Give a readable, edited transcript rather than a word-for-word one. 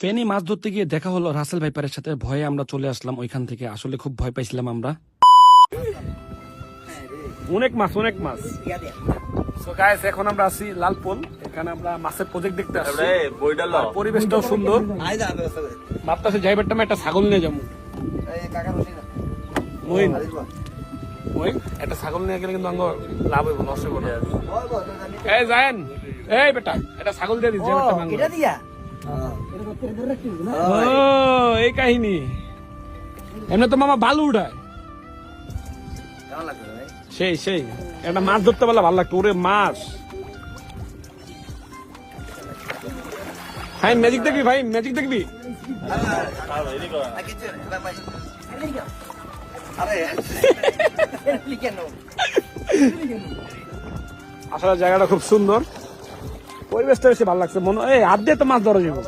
ফেনী মাছ ধরতে গিয়ে দেখা হলো রাসেল ভাইপারের সাথে। ভয়ে আমরা চলে আসলাম ওইখান থেকে। আসলে খুব ভয় পাইছিলাম আমরা। অনেক মাছ সো গাইস, এখন আমরা আছি লালপুল। এখানে আমরা মাছের প্রজেক্ট দেখতে আসছি। পরিবেশটাও সুন্দর। ভাবতেছি যাইবার টাইমে একটা ছাগল নিয়ে যাবো। মহিন একটা ছাগল নিয়ে গেলে কিন্তু আঙ্গ লাভ হইব, লস হইব না। এই যায়েন, এই বেটা একটা ছাগল দিয়ে দিস। এই কাহিনী এমনি তো মামা বালু উঠায়। সেই একটা মাছ ধরতে পারলে ভালো লাগতো। ওরে মাছ ভাই, ম্যাজিক দেখবি ভাই, ম্যাজিক দেখবি। আসলে জায়গাটা খুব সুন্দর, পরিবেশটা বেশি ভালো লাগছে। মনে হয় হাত দিয়ে তো মাছ ধরা যাবে।